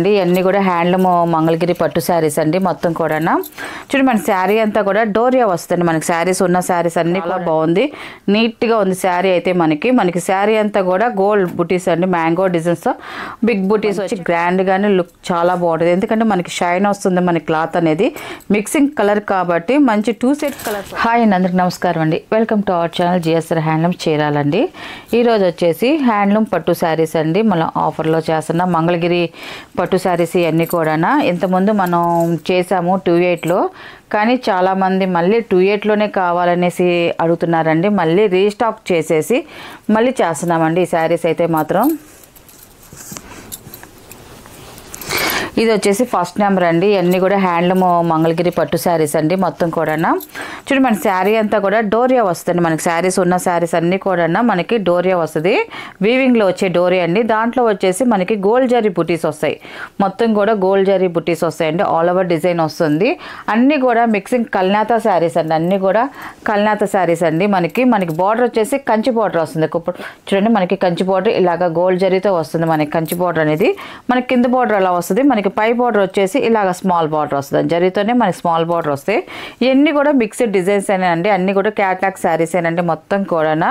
ఇవన్నీ కూడా హ్యాండ్లూమ్ మంగళగిరి పట్టు శారీస్ అండి. మొత్తం కూడా చూడండి మన శారీ అంతా కూడా డోరియా వస్తుంది. మనకి శారీస్ ఉన్న శారీస్ అన్ని కూడా బాగుంది, నీట్గా ఉంది శారీ అయితే. మనకి శారీ అంతా కూడా గోల్డ్ బుటీస్ అండి, మ్యాంగో డిజైన్స్, బిగ్ బుటీస్ వచ్చి గ్రాండ్గానే లుక్ చాలా బాగుంటుంది. ఎందుకంటే మనకి షైన్ వస్తుంది, మన క్లాత్ అనేది మిక్సింగ్ కలర్ కాబట్టి మంచి 2 సెట్ కలర్. హాయ్ అండి, అందరికి నమస్కారం అండి. Welcome to our channel GSR handloom చీరాలండి. ఈరోజు వచ్చేసి హ్యాండ్లూమ్ పట్టు శారీస్ అండి. మనం ఆఫర్లో చేస్తున్నాం మంగళగిరి పట్టు శారీస్ ఇవన్నీ కూడా. ఇంతకుముందు మనం చేసాము 28లో, కానీ చాలామంది మళ్ళీ 28లోనే కావాలనేసి అడుగుతున్నారండి. మళ్ళీ రీస్టాక్ చేసేసి మళ్ళీ చేస్తున్నామండి ఈ శారీస్ అయితే మాత్రం. ఇది వచ్చేసి ఫస్ట్ నెంబర్ అండి. ఇవన్నీ కూడా హ్యాండ్లూమ్ మంగళగిరి పట్టు శారీస్ అండి. మొత్తం కూడా చూడండి మన శారీ అంతా కూడా డోరియా వస్తుంది. మనకి శారీస్ ఉన్న శారీస్ అన్నీ కూడా మనకి డోరియా వస్తుంది, వీవింగ్లో వచ్చే డోరియా అండి. దాంట్లో వచ్చేసి మనకి గోల్డ్ జరీ బుటీస్ వస్తాయి, మొత్తం కూడా గోల్డ్ జరీ బుటీస్ వస్తాయండి. ఆల్ ఓవర్ డిజైన్ వస్తుంది. అన్నీ కూడా మిక్సింగ్ కల్నాత శారీస్ అండి, అన్నీ కూడా కల్నాత శారీస్ అండి. మనకి బార్డర్ వచ్చేసి కంచి బార్డర్ వస్తుంది. చూడండి మనకి కంచి బార్డర్ ఇలాగ గోల్డ్ జరీతో వస్తుంది. మనకి కంచి బార్డర్ అనేది మనకి కింద బార్డర్ అలా వస్తుంది. మనకి పై బార్డర్ వచ్చేసి ఇలాగ స్మాల్ బార్డర్ వస్తుంది, జరీతోనే మనకి స్మాల్ బార్డర్ వస్తాయి. ఇవన్నీ కూడా మిక్స్డ్ డిజైన్స్ అయినండి, అన్నీ కూడా క్యాట్లాగ్ శారీస్ ఏనండి. మొత్తం కూడా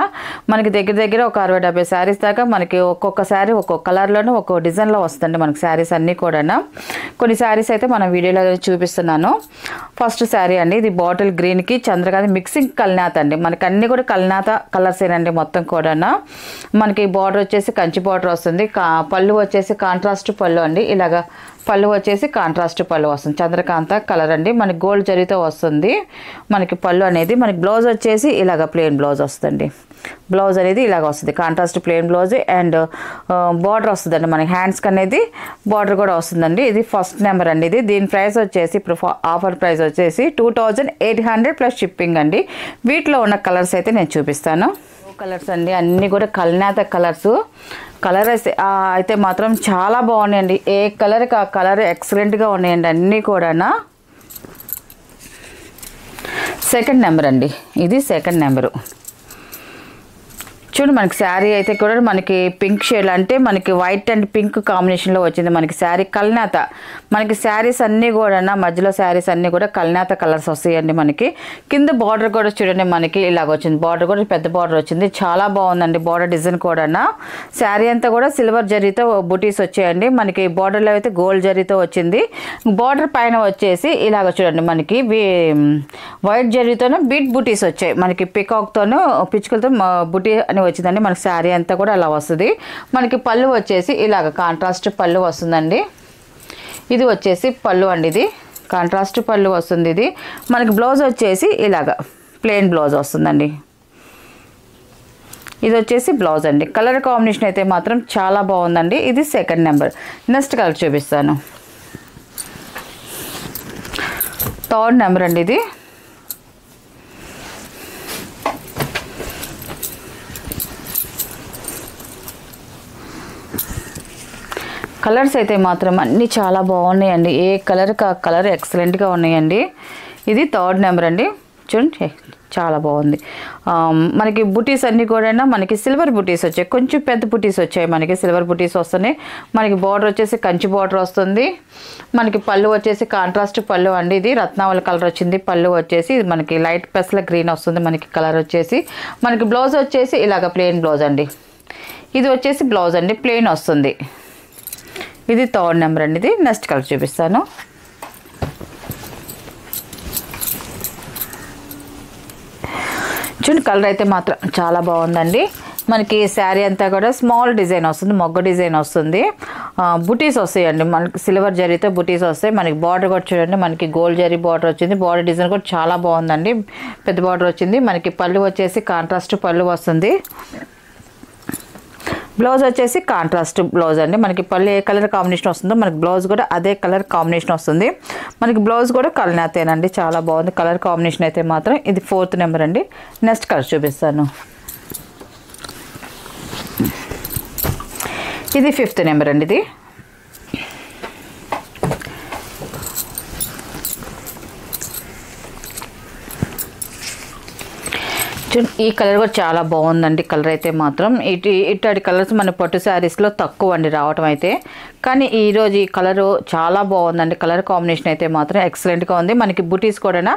మనకి దగ్గర ఒక 60-70 శారీస్ దాకా మనకి ఒక్కొక్క శారీ ఒక్కొక్క కలర్లోనే ఒక్కొక్క డిజైన్లో వస్తుంది మనకి శారీస్ అన్నీ కూడా. కొన్ని శారీస్ అయితే మనం వీడియోలో చూపిస్తున్నాను. ఫస్ట్ శారీ అండి, ఇది బాటిల్ గ్రీన్కి చంద్రకాంతి మిక్సింగ్ కల్నాథ్ అండి. మనకి అన్నీ కూడా కల్నాథ కలర్స్ ఏనండి మొత్తం కూడా. మనకి బార్డర్ వచ్చేసి కంచి బార్డర్ వస్తుంది. పళ్ళు వచ్చేసి కాంట్రాస్ట్ పళ్ళు అండి. ఇలాగా పళ్ళు వచ్చేసి కాంట్రాస్ట్ పళ్ళు వస్తుంది, చంద్రకాంత కలర్ అండి. మనకి గోల్డ్ జరీతో వస్తుంది మనకి పళ్ళు అనేది. మనకి బ్లౌజ్ వచ్చేసి ఇలాగ ప్లెయిన్ బ్లౌజ్ వస్తుంది. బ్లౌజ్ అనేది ఇలాగ వస్తుంది, contrast plain blouse and border వస్తుందండి. మనకి హ్యాండ్స్కి అనేది బార్డర్ కూడా వస్తుందండి. ఇది ఫస్ట్ నెంబర్ అండి. దీని ప్రైస్ వచ్చేసి ఇప్పుడు ఆఫర్ ప్రైస్ వచ్చేసి 2800 ప్లస్ షిప్పింగ్ అండి. వీటిలో ఉన్న కలర్స్ అయితే నేను చూపిస్తాను. కలర్స్ అండి, అన్నీ కూడా కల్నాత కలర్స్. కలర్స్ అయితే మాత్రం చాలా బాగున్నాయండి. ఏ కలర్కి ఆ కలర్ ఎక్సలెంట్గా ఉన్నాయండి అన్నీ కూడా. సెకండ్ నెంబర్ అండి, ఇది సెకండ్ నెంబరు. చూడండి మనకి శారీ అయితే కూడా మనకి పింక్ షేడ్, అంటే మనకి వైట్ అండ్ పింక్ కాంబినేషన్లో వచ్చింది మనకి శారీ. కల్నాత మనకి శారీస్ అన్నీ కూడా మధ్యలో శారీస్ అన్నీ కూడా కల్నాత కలర్స్ వస్తాయండి. మనకి కింద బార్డర్ కూడా చూడండి మనకి ఇలాగ వచ్చింది, బార్డర్ కూడా పెద్ద బార్డర్ వచ్చింది, చాలా బాగుందండి బార్డర్ డిజైన్ కూడా. శారీ అంతా కూడా సిల్వర్ జరీతో బుటీస్ వచ్చాయండి. మనకి బార్డర్లో అయితే గోల్డ్ జరీతో వచ్చింది. బార్డర్ పైన వచ్చేసి ఇలాగ చూడండి మనకి వైట్ జరీతోనే బీట్ బుటీస్ వచ్చాయి. మనకి పికాక్తోనూ పిచ్చుకలతో బుటీ అని వచ్చిందండి. మనకి శారీ అంతా కూడా అలా వస్తుంది. మనకి పళ్ళు వచ్చేసి ఇలాగ కాంట్రాస్ట్ పళ్ళు వస్తుందండి. ఇది వచ్చేసి పళ్ళు అండి, ఇది కాంట్రాస్ట్ పళ్ళు వస్తుంది. ఇది మనకి బ్లౌజ్ వచ్చేసి ఇలాగ ప్లెయిన్ బ్లౌజ్ వస్తుందండి. ఇది వచ్చేసి బ్లౌజ్ అండి. కలర్ కాంబినేషన్ అయితే మాత్రం చాలా బాగుందండి. ఇది సెకండ్ నెంబర్. నెక్స్ట్ కలర్ చూపిస్తాను. థర్డ్ నెంబర్ అండి. ఇది కలర్స్ అయితే మాత్రం అన్నీ చాలా బాగున్నాయండి. ఏ కలర్కి ఆ కలర్ ఎక్సలెంట్గా ఉన్నాయండి. ఇది థర్డ్ నెంబర్ అండి. చూడండి చాలా బాగుంది. మనకి బుటీస్ అన్నీ కూడా మనకి సిల్వర్ బుటీస్ వచ్చాయి, కొంచెం పెద్ద బుటీస్ వచ్చాయి. మనకి సిల్వర్ బుటీస్ వస్తున్నాయి. మనకి బార్డర్ వచ్చేసి కంచి బార్డర్ వస్తుంది. మనకి పళ్ళు వచ్చేసి కాంట్రాస్ట్ పళ్ళు అండి. ఇది రత్నావళి కలర్ వచ్చింది. పళ్ళు వచ్చేసి మనకి లైట్ పెస్ల గ్రీన్ వస్తుంది. మనకి కలర్ వచ్చేసి మనకి బ్లౌజ్ వచ్చేసి ఇలాగ ప్లెయిన్ బ్లౌజ్ అండి. ఇది వచ్చేసి బ్లౌజ్ అండి, ప్లెయిన్ వస్తుంది. ఇది థర్డ్ నెంబర్ అండి. ఇది నెక్స్ట్ కలర్ చూపిస్తాను. చూడండి కలర్ అయితే మాత్రం చాలా బాగుందండి. మనకి శారీ అంతా కూడా స్మాల్ డిజైన్ వస్తుంది, మొగ్గ డిజైన్ వస్తుంది. బుటీస్ వస్తాయండి, మనకి సిల్వర్ జరీతో బుటీస్ వస్తాయి. మనకి బార్డర్ కూడా చూడండి మనకి గోల్డ్ జరీ బార్డర్ వచ్చింది. బార్డర్ డిజైన్ కూడా చాలా బాగుందండి, పెద్ద బార్డర్ వచ్చింది. మనకి పళ్ళు వచ్చేసి కాంట్రాస్ట్ పళ్ళు వస్తుంది. బ్లౌజ్ వచ్చేసి కాంట్రాస్ట్ బ్లౌజ్ అండి. మనకి పళ్ళు ఏ కలర్ కాంబినేషన్ వస్తుందో మనకి బ్లౌజ్ కూడా అదే కలర్ కాంబినేషన్ వస్తుంది. మనకి బ్లౌజ్ కూడా కల్నాతేనండి, చాలా బాగుంది కలర్ కాంబినేషన్ అయితే మాత్రం. ఇది ఫోర్త్ నెంబర్ అండి. నెక్స్ట్ కలర్ చూపిస్తాను. ఇది ఫిఫ్త్ నెంబర్ అండి. ఇది ఈ కలర్ కూడా చాలా బాగుందండి. కలర్ అయితే మాత్రం ఇట్లాంటి కలర్స్ మన పట్టు శారీస్లో తక్కువ అండి రావటం అయితే. కానీ ఈరోజు ఈ కలరు చాలా బాగుందండి. కలర్ కాంబినేషన్ అయితే మాత్రం ఎక్సలెంట్గా ఉంది. మనకి బుటీస్ కూడా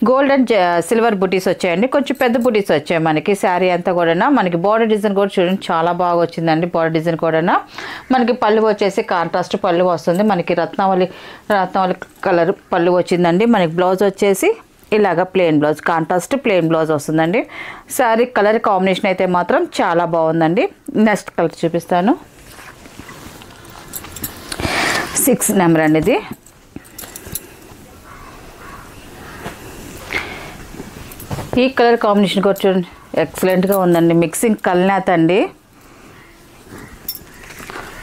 గోల్డ్ అండ్ సిల్వర్ బుటీస్ వచ్చాయండి. కొంచెం పెద్ద బుటీస్ వచ్చాయి మనకి. శారీ అంతా కూడా మనకి బార్డర్ డిజైన్ కూడా చూడండి చాలా బాగా వచ్చిందండి. బార్డర్ డిజైన్ కూడా మనకి పళ్ళు వచ్చేసి కాంట్రాస్ట్ పళ్ళు వస్తుంది. మనకి రత్నావళి కలర్ పళ్ళు వచ్చిందండి. మనకి బ్లౌజ్ వచ్చేసి ఇలాగ plain blouse, contrast plain blouse వస్తుందండి. శారీ కలర్ కాంబినేషన్ అయితే మాత్రం చాలా బాగుందండి. నెక్స్ట్ కలర్ చూపిస్తాను. 6 నెంబర్ అండి ఇది. ఈ కలర్ కాంబినేషన్ కూడా చూడండి ఎక్సలెంట్గా ఉందండి. మిక్సింగ్ కల్నేత అండి.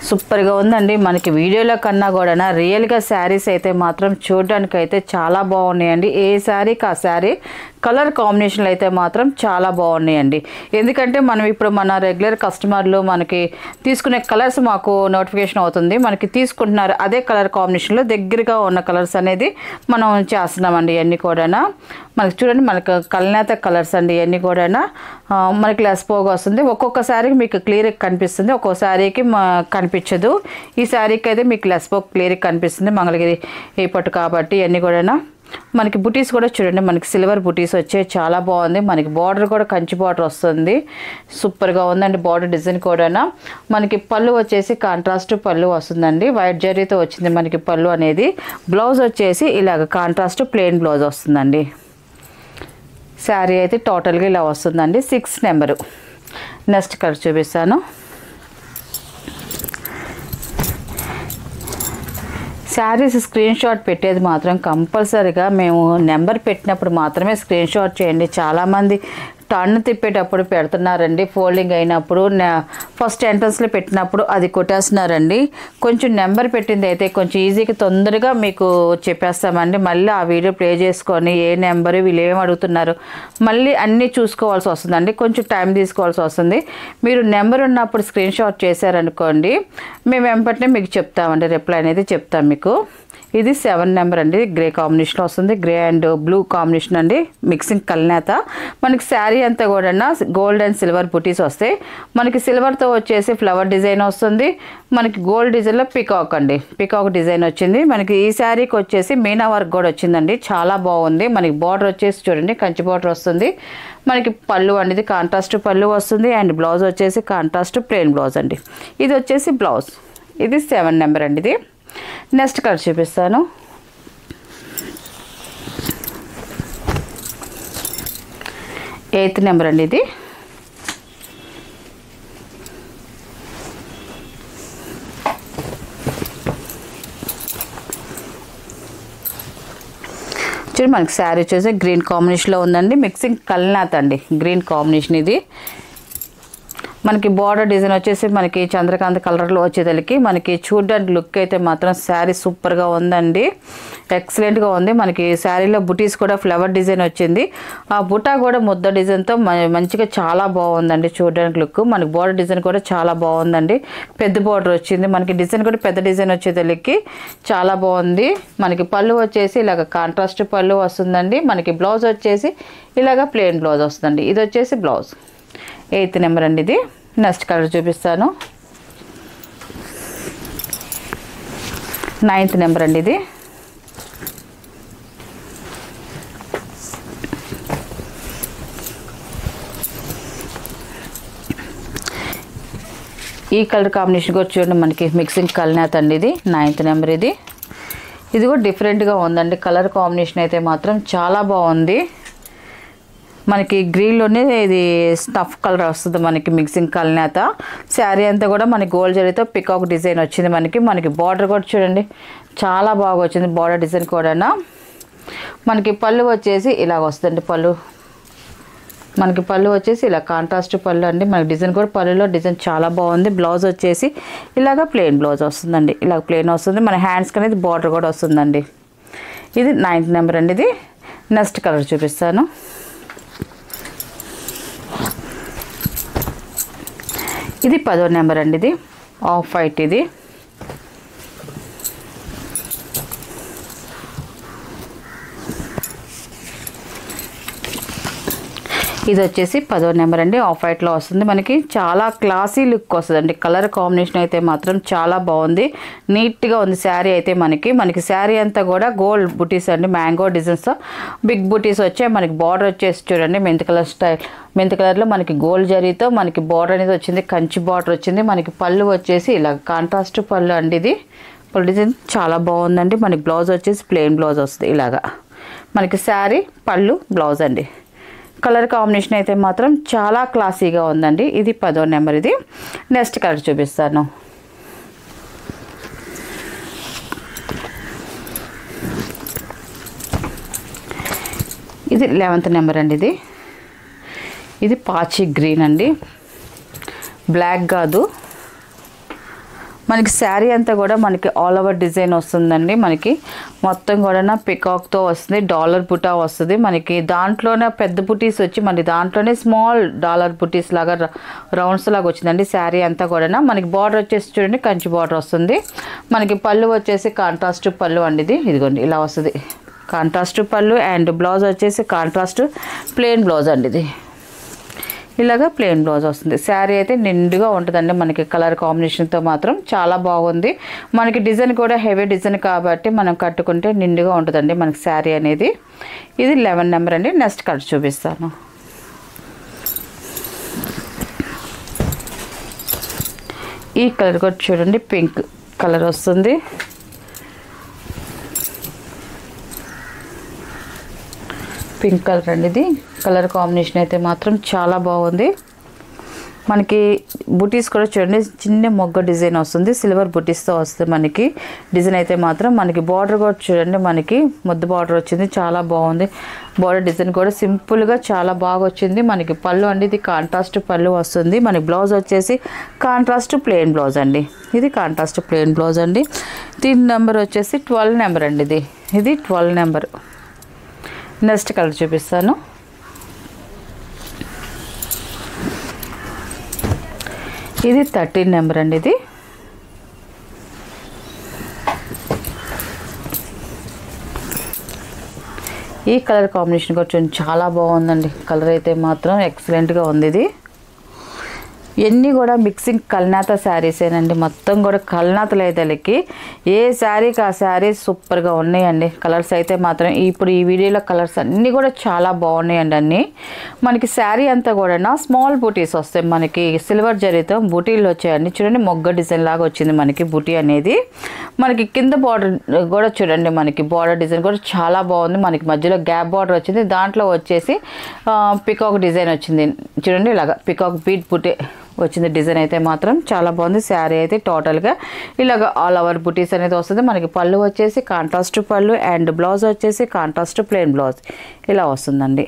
సూపర్గా ఉందండి. మనకి వీడియోలో కన్నా కూడా రియల్గా శారీస్ అయితే మాత్రం చూడడానికి అయితే చాలా బాగున్నాయండి. ఏ శారీకి ఆ శారీ కలర్ కాంబినేషన్లు అయితే మాత్రం చాలా బాగున్నాయండి. ఎందుకంటే మనం ఇప్పుడు మన రెగ్యులర్ కస్టమర్లు మనకి తీసుకునే కలర్స్ మాకు నోటిఫికేషన్ అవుతుంది. మనకి తీసుకుంటున్నారు అదే కలర్ కాంబినేషన్లో దగ్గరగా ఉన్న కలర్స్ అనేది మనం చేస్తున్నామండి. ఇవన్నీ కూడా మనకి చూడండి మనకు కల్నేత కలర్స్ అండి. ఇవన్నీ కూడా మనకి లెస్ పోగా వస్తుంది. ఒక్కొక్క శారీకి మీకు క్లియర్గా కనిపిస్తుంది, ఒక్కొక్క శారీకి కనిపించదు. ఈ శారీకి అయితే మీకు లెస్ పోగా క్లియర్గా కనిపిస్తుంది. మంగళగిరి ఈ పట్టు కాబట్టి ఇవన్నీ కూడా మనకి బుటీస్ కూడా చూడండి మనకి సిల్వర్ బుటీస్ వచ్చే చాలా బాగుంది. మనకి బార్డర్ కూడా కంచి బార్డర్ వస్తుంది. సూపర్గా ఉందండి. బార్డర్ డిజైన్ కూడా మనకి పళ్ళు వచ్చేసి కాంట్రాస్ట్ పళ్ళు వస్తుందండి. వైట్ జరీతో వచ్చింది మనకి పళ్ళు అనేది. బ్లౌజ్ వచ్చేసి ఇలాగ కాంట్రాస్ట్ ప్లెయిన్ బ్లౌజ్ వస్తుందండి. శారీ అయితే టోటల్గా ఇలా వస్తుందండి. 6 నెంబరు. నెక్స్ట్ కలర్ చూపిస్తాను. శారీస్ స్క్రీన్ షాట్ పెట్టేది మాత్రం కంపల్సరీగా మేము నెంబర్ పెట్టినప్పుడు మాత్రమే స్క్రీన్ షాట్ చేయండి. చాలామంది టర్న్ తిప్పేటప్పుడు పెడుతున్నారండి. ఫోల్డింగ్ అయినప్పుడు ఫస్ట్ ఎంట్రన్స్లో పెట్టినప్పుడు అది కొట్టేస్తున్నారండి. కొంచెం నెంబర్ పెట్టింది అయితే కొంచెం ఈజీగా తొందరగా మీకు చెప్పేస్తామండి. మళ్ళీ ఆ వీడియో ప్లే చేసుకొని ఏ నెంబరు వీళ్ళు ఏమి అడుగుతున్నారు మళ్ళీ అన్నీ చూసుకోవాల్సి వస్తుందండి. కొంచెం టైం తీసుకోవాల్సి వస్తుంది. మీరు నెంబర్ ఉన్నప్పుడు స్క్రీన్ షాట్ చేశారనుకోండి మేము వెంటనే మీకు చెప్తామండి. రిప్లై అనేది చెప్తాం మీకు. ఇది 7 నెంబర్ అండి. గ్రే కాంబినేషన్ వస్తుంది. గ్రే అండ్ బ్లూ కాంబినేషన్ అండి. మిక్సింగ్ కల్నేత. మనకి శారీ అంతా కూడా గోల్డ్ అండ్ సిల్వర్ బుటీస్ వస్తాయి. మనకి సిల్వర్తో వచ్చేసి ఫ్లవర్ డిజైన్ వస్తుంది. మనకి గోల్డ్ డిజైన్లో పికాక్ అండి. పికాక్ డిజైన్ వచ్చింది. మనకి ఈ శారీకి వచ్చేసి మీనా వర్క్ కూడా వచ్చిందండి. చాలా బాగుంది. మనకి బార్డర్ వచ్చేసి చూడండి కంచి బార్డర్ వస్తుంది. మనకి పళ్ళు అనేది కాంట్రాస్ట్ పళ్ళు వస్తుంది. అండ్ బ్లౌజ్ వచ్చేసి కాంట్రాస్ట్ ప్లెయిన్ బ్లౌజ్ అండి. ఇది వచ్చేసి బ్లౌజ్. ఇది 7 నెంబర్ అండి ఇది. నెక్స్ట్ కలర్ చూపిస్తాను. 8 నెంబర్ అండి ఇది. చూడండి మనకి శారీ వచ్చేసి గ్రీన్ కాంబినేషన్లో ఉందండి. మిక్సింగ్ కల్నాథ్ అండి. గ్రీన్ కాంబినేషన్ ఇది. మనకి బార్డర్ డిజైన్ వచ్చేసి మనకి చంద్రకాంత్ కలర్లో వచ్చేదానికి మనకి చూడడానికి లుక్ అయితే మాత్రం శారీ సూపర్గా ఉందండి. ఎక్సలెంట్గా ఉంది. మనకి శారీలో బుటీస్ కూడా ఫ్లవర్ డిజైన్ వచ్చింది. ఆ బుటా కూడా ముద్ద డిజైన్తో మంచిగా చాలా బాగుందండి చూడడానికి లుక్. మనకి బార్డర్ డిజైన్ కూడా చాలా బాగుందండి. పెద్ద బార్డర్ వచ్చింది. మనకి డిజైన్ కూడా పెద్ద డిజైన్ వచ్చేదానికి చాలా బాగుంది. మనకి పళ్ళు వచ్చేసి ఇలాగ కాంట్రాస్ట్ పళ్ళు వస్తుందండి. మనకి బ్లౌజ్ వచ్చేసి ఇలాగ ప్లెయిన్ బ్లౌజ్ వస్తుందండి. ఇది వచ్చేసి బ్లౌజ్. 8 నెంబర్ అండి ఇది. నెక్స్ట్ కలర్ చూపిస్తాను. 9th నెంబర్ అండి ఇది. ఈ కలర్ కాంబినేషన్ కూడా చూడండి మనకి మిక్సింగ్ కల్నాథ్ అండి ఇది. 9th నెంబర్ ఇది. ఇది కూడా డిఫరెంట్గా ఉందండి. కలర్ కాంబినేషన్ అయితే మాత్రం చాలా బాగుంది. మనకి గ్రీన్లోనే ఇది స్టఫ్ కలర్ వస్తుంది. మనకి మిక్సింగ్ కల్నేత. శారీ అంతా కూడా మనకి గోల్డ్ జరీతో పికాక్ డిజైన్ వచ్చింది. మనకి బార్డర్ కూడా చూడండి చాలా బాగా వచ్చింది. బార్డర్ డిజైన్ కూడా మనకి పళ్ళు వచ్చేసి ఇలాగ వస్తుందండి. మనకి పళ్ళు వచ్చేసి ఇలా కాంట్రాస్ట్ పళ్ళు అండి. మనకి డిజైన్ కూడా పళ్ళులో డిజైన్ చాలా బాగుంది. బ్లౌజ్ వచ్చేసి ఇలాగ ప్లెయిన్ బ్లౌజ్ వస్తుందండి. ఇలాగ ప్లెయిన్ వస్తుంది. మన హ్యాండ్స్కి అనేది బార్డర్ కూడా వస్తుందండి. ఇది 9th నెంబర్ అండి ఇది. నెక్స్ట్ కలర్ చూపిస్తాను. ఇది 10వ నెంబర్ అండి ఇది. ఆఫ్ వైట్ ఇది. ఇది వచ్చేసి 10వ నెంబర్ అండి. ఆఫ్ వైట్లో వస్తుంది మనకి. చాలా క్లాసీ లుక్ వస్తుందండి. కలర్ కాంబినేషన్ అయితే మాత్రం చాలా బాగుంది, నీట్గా ఉంది శారీ అయితే. మనకి శారీ అంతా కూడా గోల్డ్ బుటీస్ అండి, మ్యాంగో డిజైన్స్ బిగ్ బుటీస్ వచ్చాయి. మనకి బార్డర్ వచ్చేసి చూడండి మెంతి కలర్ స్టైల్, మెంతి కలర్లో మనకి గోల్డ్ జరీతో మనకి బార్డర్ అనేది వచ్చింది, కంచి బార్డర్ వచ్చింది. మనకి పళ్ళు వచ్చేసి ఇలా కాంట్రాస్ట్ పళ్ళు అండి. ఇది పళ్ళు డిజైన్ చాలా బాగుందండి. మనకి బ్లౌజ్ వచ్చేసి ప్లెయిన్ బ్లౌజ్ వస్తుంది ఇలాగా. మనకి శారీ పళ్ళు బ్లౌజ్ అండి. కలర్ కాంబినేషన్ అయితే మాత్రం చాలా క్లాసీగా ఉందండి. ఇది 10వ నెంబర్. ఇది నెక్స్ట్ కలర్ చూపిస్తాను. ఇది 11th నెంబర్ అండి. ఇది పాచి గ్రీన్ అండి, బ్లాక్ కాదు. మనకి శారీ అంతా కూడా మనకి ఆల్ ఓవర్ డిజైన్ వస్తుందండి. మనకి మొత్తం కూడా పికాక్తో వస్తుంది, డాలర్ బుటా వస్తుంది. మనకి దాంట్లోనే పెద్ద బుటీస్ వచ్చి మనకి దాంట్లోనే స్మాల్ డాలర్ బుటీస్ లాగా రౌండ్స్ లాగా వచ్చిందండి శారీ అంతా కూడా. మనకి బార్డర్ వచ్చేసి చూడండి కంచి బార్డర్ వస్తుంది. మనకి పళ్ళు వచ్చేసి కాంట్రాస్ట్ పళ్ళు అండి. ఇది ఇదిగోండి ఇలా వస్తుంది కాంట్రాస్ట్ పళ్ళు. అండ్ బ్లౌజ్ వచ్చేసి కాంట్రాస్ట్ ప్లెయిన్ బ్లౌజ్ అండి. ఇది ఇలాగా ప్లెయిన్ బ్లౌజ్ వస్తుంది. శారీ అయితే నిండుగా ఉంటుందండి. మనకి కలర్ కాంబినేషన్తో మాత్రం చాలా బాగుంది. మనకి డిజైన్ కూడా హెవీ డిజైన్ కాబట్టి మనం కట్టుకుంటే నిండుగా ఉంటుందండి మనకి శారీ అనేది. ఇది 11 నెంబర్ అండి. నెక్స్ట్ కలర్ చూపిస్తాను. ఈ కలర్ కూడా చూడండి పింక్ కలర్ వస్తుంది. పింక్ కలర్ అండి. ఇది కలర్ కాంబినేషన్ అయితే మాత్రం చాలా బాగుంది. మనకి బుటీస్ కూడా చూడండి చిన్న మొగ్గ డిజైన్ వస్తుంది, సిల్వర్ బుటీస్తో వస్తుంది మనకి డిజైన్ అయితే మాత్రం. మనకి బార్డర్ కూడా చూడండి మనకి ముద్దు బార్డర్ వచ్చింది, చాలా బాగుంది. బార్డర్ డిజైన్ కూడా సింపుల్గా చాలా బాగా వచ్చింది. మనకి పళ్ళు అండి, ఇది కాంట్రాస్ట్ పళ్ళు వస్తుంది. మనకి బ్లౌజ్ వచ్చేసి కాంట్రాస్ట్ ప్లెయిన్ బ్లౌజ్ అండి. ఇది కాంట్రాస్ట్ ప్లెయిన్ బ్లౌజ్ అండి. దీని నెంబర్ వచ్చేసి 12 నెంబర్ అండి. ఇది 12 నెంబర్. నెక్స్ట్ కలర్ చూపిస్తాను. ఇది 13 నెంబర్ అండి. ఇది ఈ కలర్ కాంబినేషన్ కూడా చాలా బాగుందండి. కలర్ అయితే మాత్రం ఎక్సలెంట్గా ఉంది. ఇది ఇవన్నీ కూడా మిక్సింగ్ కల్నాత శారీసేనండి. మొత్తం కూడా కల్నాతలు అయితే ఏ శారీకి ఆ శారీ సూపర్గా ఉన్నాయండి. కలర్స్ అయితే మాత్రం ఇప్పుడు ఈ వీడియోలో కలర్స్ అన్నీ కూడా చాలా బాగున్నాయండి. అన్నీ మనకి శారీ అంతా కూడా స్మాల్ బూటీస్ వస్తాయి. మనకి సిల్వర్ జరీతో బూటీలు వచ్చాయండి. చూడండి మొగ్గ డిజైన్ లాగా వచ్చింది మనకి బూటీ అనేది. మనకి కింద బార్డర్ కూడా చూడండి మనకి బార్డర్ డిజైన్ కూడా చాలా బాగుంది. మనకి మధ్యలో గ్యాప్ బార్డర్ వచ్చింది, దాంట్లో వచ్చేసి పికాక్ డిజైన్ వచ్చింది చూడండి. ఇలాగా పికాక్ బీట్ బూటీ వచ్చింది డిజైన్ అయితే మాత్రం చాలా బాగుంది. శారీ అయితే టోటల్గా ఇలాగ ఆల్ ఓవర్ బుటీస్ అనేది వస్తుంది. మనకి పళ్ళు వచ్చేసి కాంట్రాస్ట్ పళ్ళు అండ్ బ్లౌజ్ వచ్చేసి కాంట్రాస్ట్ ప్లెయిన్ బ్లౌజ్ ఇలా వస్తుందండి.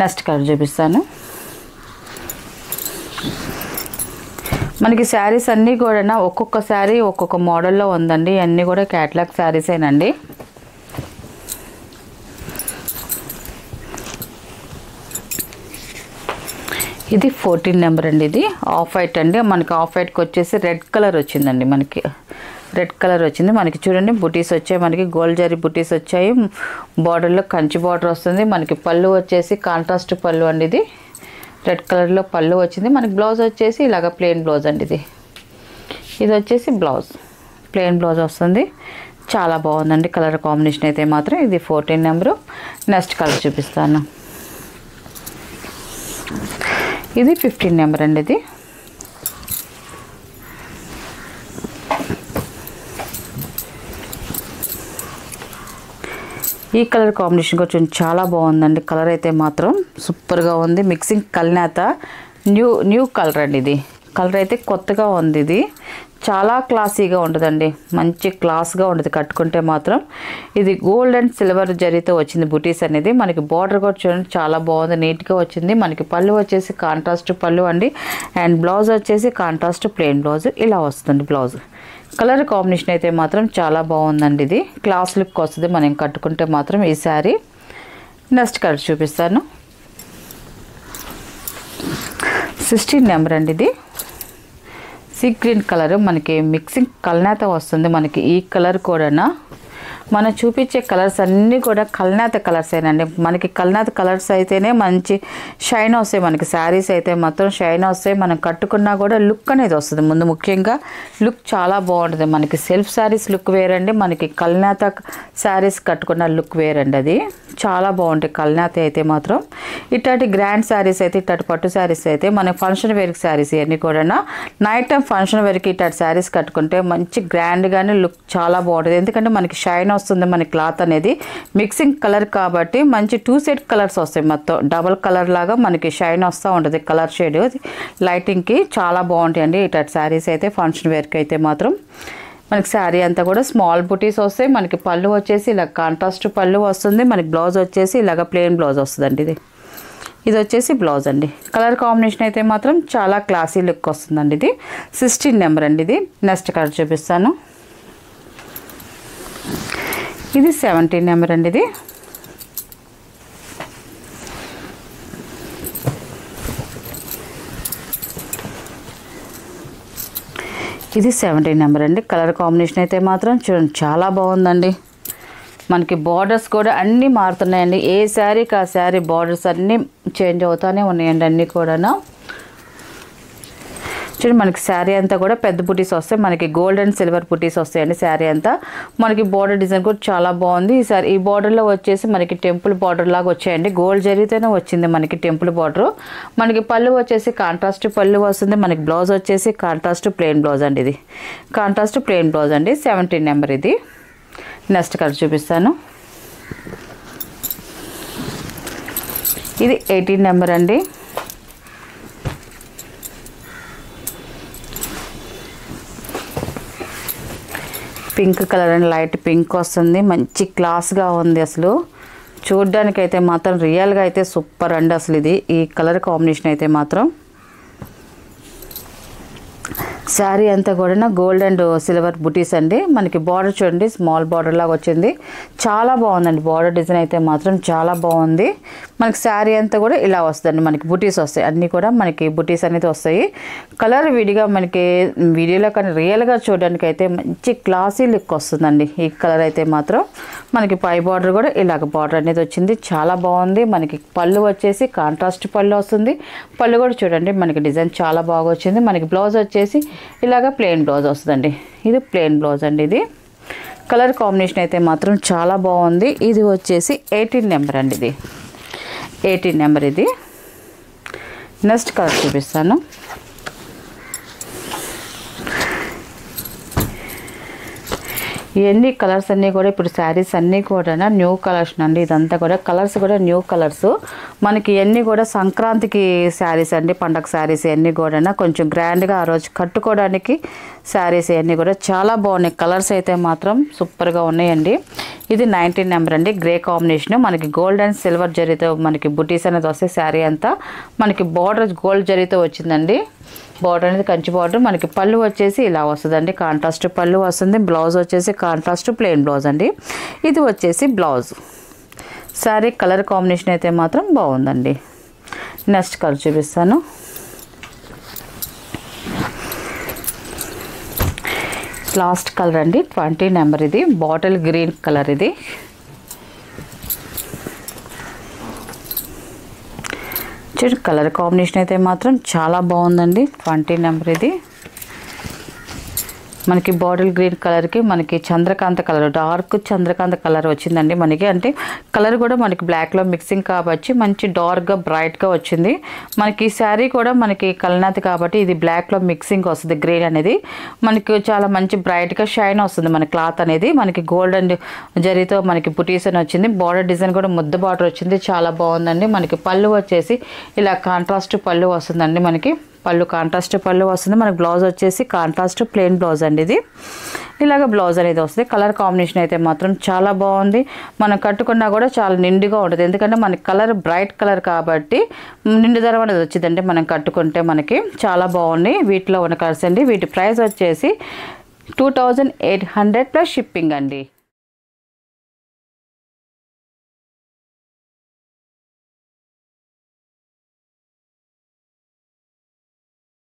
నెక్స్ట్ కలర్ చూపిస్తాను. మనకి శారీస్ అన్నీ కూడా ఒక్కొక్క శారీ ఒక్కొక్క మోడల్లో ఉందండి. అన్నీ కూడా క్యాటలాగ్ శారీసేనండి. ఇది 14 నెంబర్ అండి. ఇది ఆఫ్ వైట్ అండి. మనకి ఆఫ్ వైట్కి వచ్చేసి రెడ్ కలర్ వచ్చిందండి. మనకి రెడ్ కలర్ వచ్చింది. మనకి చూడండి బుటీస్ వచ్చాయి, మనకి గోల్డ్ జరీ బుటీస్ వచ్చాయి. బార్డర్లో కంచి బార్డర్ వస్తుంది. మనకి పళ్ళు వచ్చేసి కాంట్రాస్ట్ పళ్ళు అండి. ఇది రెడ్ కలర్లో పళ్ళు వచ్చింది. మనకి బ్లౌజ్ వచ్చేసి ఇలాగ ప్లెయిన్ బ్లౌజ్ అండి. ఇది వచ్చేసి బ్లౌజ్ ప్లెయిన్ బ్లౌజ్ వస్తుంది. చాలా బాగుందండి కలర్ కాంబినేషన్ అయితే మాత్రం. ఇది 14 నెంబరు. నెక్స్ట్ కలర్ చూపిస్తాను. ఇది 15 నెంబర్ అండి. ఇది ఈ కలర్ కాంబినేషన్ కొంచెం చాలా బాగుందండి. కలర్ అయితే మాత్రం సూపర్గా ఉంది. మిక్సింగ్ కల్నాత న్యూ కలర్ అండి. ఇది కలర్ అయితే కొత్తగా ఉంది. ఇది చాలా క్లాసీగా ఉంటుందండి, మంచి క్లాస్గా ఉంటుంది కట్టుకుంటే మాత్రం. ఇది గోల్డ్ అండ్ సిల్వర్ జరీతో వచ్చింది బుటీస్ అనేది. మనకి బార్డర్ కూడా చూడండి చాలా బాగుంది, నీట్గా వచ్చింది. మనకి పళ్ళు వచ్చేసి కాంట్రాస్ట్ పళ్ళు అండి అండ్ బ్లౌజ్ వచ్చేసి కాంట్రాస్ట్ ప్లెయిన్ బ్లౌజ్ ఇలా వస్తుంది బ్లౌజ్. కలర్ కాంబినేషన్ అయితే మాత్రం చాలా బాగుందండి. ఇది క్లాస్ లుక్ వస్తుంది మనం కట్టుకుంటే మాత్రం ఈ శారీ. నెక్స్ట్ కలర్ చూపిస్తాను. 16 నెంబర్ అండి. ఇది సీ గ్రీన్ కలర్ మనకి మిక్సింగ్ కల్నాత వస్తుంది. మనకి ఈ కలర్ కూడా మనం చూపించే కలర్స్ అన్నీ కూడా కల్నాథ కలర్స్ ఏనండి. మనకి కల్నాథ కలర్స్ అయితేనే మంచి షైన్ వస్తాయి. మనకి శారీస్ అయితే మాత్రం షైన్ వస్తాయి. మనం కట్టుకున్నా కూడా లుక్ అనేది వస్తుంది. ముందు ముఖ్యంగా లుక్ చాలా బాగుంటుంది. మనకి సెల్ఫ్ శారీస్ లుక్ వేరండి, మనకి కల్నాథ శారీస్ కట్టుకున్న లుక్ వేరండి. అది చాలా బాగుంటాయి కల్నాథ అయితే మాత్రం. ఇట్లాంటి గ్రాండ్ శారీస్ అయితే, ఇట్లాంటి పట్టు శారీస్ అయితే మన ఫంక్షన్ వేర్కి శారీస్ ఇవన్నీ కూడా నైట్ టైం ఫంక్షన్ వేర్కి ఇట్లాంటి శారీస్ కట్టుకుంటే మంచి గ్రాండ్గానే లుక్ చాలా బాగుంటుంది. ఎందుకంటే మనకి షైన్ వస్తుంది. మన క్లాత్ అనేది మిక్సింగ్ కలర్ కాబట్టి మంచి 2 సెట్ కలర్స్ వస్తాయి. మొత్తం డబల్ కలర్ లాగా మనకి షైన్ వస్తూ ఉంటుంది. కలర్ షేడ్ లైటింగ్కి చాలా బాగుంటాయండి ఇట్లాంటి శారీస్ అయితే ఫంక్షన్ వేర్కి అయితే మాత్రం. మనకి శారీ అంతా కూడా స్మాల్ బుటీస్ వస్తాయి. మనకి పళ్ళు వచ్చేసి ఇలా కాంట్రాస్ట్ పళ్ళు వస్తుంది. మనకి బ్లౌజ్ వచ్చేసి ఇలాగ ప్లెయిన్ బ్లౌజ్ వస్తుందండి. ఇది వచ్చేసి బ్లౌజ్ అండి. కలర్ కాంబినేషన్ అయితే మాత్రం చాలా క్లాసీ లుక్ వస్తుందండి. ఇది 16 నెంబర్ అండి. ఇది నెక్స్ట్ కలర్ చూపిస్తాను. ఇది 17 నెంబర్ అండి. ఇది 17 నెంబర్ అండి. కలర్ కాంబినేషన్ అయితే మాత్రం చూడండి చాలా బాగుందండి. మనకి బార్డర్స్ కూడా అన్నీ మారుతున్నాయండి. ఏ శారీకి ఆ శారీ బార్డర్స్ అన్నీ చేంజ్ అవుతానే ఉన్నాయండి అన్నీ కూడా. చూడండి మనకి శారీ అంతా కూడా పెద్ద బుటీస్ వస్తాయి. మనకి గోల్డ్ అండ్ సిల్వర్ బుటీస్ వస్తాయండి శారీ అంతా. మనకి బార్డర్ డిజైన్ కూడా చాలా బాగుంది. ఈసారి ఈ బార్డర్లో వచ్చేసి మనకి టెంపుల్ బార్డర్ లాగా వచ్చాయండి. గోల్డ్ జరీతోనే వచ్చింది మనకి టెంపుల్ బార్డర్. మనకి పళ్ళు వచ్చేసి కాంట్రాస్ట్ పళ్ళు వస్తుంది. మనకి బ్లౌజ్ వచ్చేసి కాంట్రాస్ట్ ప్లెయిన్ బ్లౌజ్ అండి. ఇది కాంట్రాస్ట్ ప్లెయిన్ బ్లౌజ్ అండి. 17 నెంబర్ ఇది. నెక్స్ట్ కలర్ చూపిస్తాను. ఇది 18 నెంబర్ అండి. పింక్ కలర్ అండి, లైట్ పింక్ వస్తుంది. మంచి క్లాస్గా ఉంది. అసలు చూడ్డానికి అయితే మాత్రం రియల్గా అయితే సూపర్ అండి. అసలు ఇది ఈ కలర్ కాంబినేషన్ అయితే మాత్రం. శారీ అంతా కూడా గోల్డ్ అండ్ సిల్వర్ బుటీస్ అండి. మనకి బార్డర్ చూడండి స్మాల్ బార్డర్ లాగా వచ్చింది. చాలా బాగుందండి. బార్డర్ డిజైన్ అయితే మాత్రం చాలా బాగుంది. మనకి శారీ అంతా కూడా ఇలా వస్తుందండి. మనకి బుటీస్ వస్తాయి. అన్నీ కూడా మనకి బుటీస్ అనేది వస్తాయి. కలర్ విడిగా మనకి వీడియోలో కానీ రియల్గా చూడడానికి అయితే మంచి క్లాసీ లుక్ వస్తుందండి. ఈ కలర్ అయితే మాత్రం మనకి పై బార్డర్ కూడా ఇలాగ బార్డర్ అనేది వచ్చింది. చాలా బాగుంది. మనకి పళ్ళు వచ్చేసి కాంట్రాస్ట్ పళ్ళు వస్తుంది. పళ్ళు కూడా చూడండి మనకి డిజైన్ చాలా బాగా వచ్చింది. మనకి బ్లౌజ్ వచ్చేసి ఇలాగ ప్లెయిన్ బ్లౌజ్ వస్తుందండి. ఇది ప్లెయిన్ బ్లౌజ్ అండి. ఇది కలర్ కాంబినేషన్ అయితే మాత్రం చాలా బాగుంది. ఇది వచ్చేసి 18 నెంబర్ అండి. ఇది 18 నెంబర్. ఇది నెక్స్ట్ కలర్ చూపిస్తాను. ఇవన్నీ కలర్స్ అన్నీ కూడా ఇప్పుడు శారీస్ అన్నీ కూడా న్యూ కలర్స్ అండి. ఇదంతా కూడా కలర్స్ కూడా న్యూ కలర్స్. మనకి ఇవన్నీ కూడా సంక్రాంతికి శారీస్ అండి. పండగ శారీస్ ఇవన్నీ కూడా కొంచెం గ్రాండ్గా ఆ రోజు కట్టుకోవడానికి శారీస్ ఇవన్నీ కూడా చాలా బాగున్నాయి. కలర్స్ అయితే మాత్రం సూపర్గా ఉన్నాయండి. ఇది 19 నెంబర్ అండి. Grey combination. మనకి గోల్డ్ అండ్ సిల్వర్ జరీతో మనకి బుటీస్ అనేది వస్తాయి. శారీ అంతా మనకి బార్డర్ గోల్డ్ జరీతో వచ్చిందండి. బార్డర్ అనేది కంచి బార్డర్. మనకి పళ్ళు వచ్చేసి ఇలా వస్తుందండి. కాంట్రాస్ట్ పళ్ళు వస్తుంది. బ్లౌజ్ వచ్చేసి కాంట్రాస్ట్ ప్లెయిన్ బ్లౌజ్ అండి. ఇది వచ్చేసి బ్లౌజ్. శారీ కలర్ కాంబినేషన్ అయితే మాత్రం బాగుందండి. నెక్స్ట్ కలర్ చూపిస్తాను. లాస్ట్ కలర్ అండి. 20 నెంబర్. ఇది బాటిల్ గ్రీన్ కలర్. ఇది చూడండి కలర్ కాంబినేషన్ అయితే మాత్రం చాలా బాగుందండి. 20 నెంబర్. ఇది మనకి బాటిల్ గ్రీన్ కలర్కి మనకి Chandrakanta colour, dark Chandrakanta colour వచ్చిందండి. మనకి అంటే కలర్ కూడా మనకి బ్లాక్లో మిక్సింగ్ కాబట్టి మంచి డార్క్గా బ్రైట్గా వచ్చింది. మనకి ఈ శారీ కూడా మనకి కల్నాథ్ కాబట్టి ఇది బ్లాక్లో మిక్సింగ్ వస్తుంది. గ్రీన్ అనేది మనకి చాలా మంచి బ్రైట్గా షైన్ వస్తుంది. మన క్లాత్ అనేది మనకి గోల్డ్ అండ్ జరీతో మనకి బుటీస్ అని వచ్చింది. బార్డర్ డిజైన్ కూడా ముద్ద బార్డర్ వచ్చింది. చాలా బాగుందండి. మనకి పళ్ళు వచ్చేసి ఇలా కాంట్రాస్ట్ పళ్ళు వస్తుందండి. మనకి పళ్ళు కాంట్రాస్ట్ పళ్ళు వస్తుంది. మనకి బ్లౌజ్ వచ్చేసి కాంట్రాస్ట్ ప్లెయిన్ బ్లౌజ్ అండి. ఇది ఇలాగ బ్లౌజ్ అనేది వస్తుంది. కలర్ కాంబినేషన్ అయితే మాత్రం చాలా బాగుంది. మనం కట్టుకున్నా కూడా చాలా నిండుగా ఉంటుంది. ఎందుకంటే మనకి కలర్ బ్రైట్ కలర్ కాబట్టి నిండుదనం అనేది వచ్చిందండి. మనం కట్టుకుంటే మనకి చాలా బాగుంది. వీటిలో ఉన్న కలర్స్ అండి. వీటి ప్రైస్ వచ్చేసి 2800 ప్లస్ షిప్పింగ్ అండి.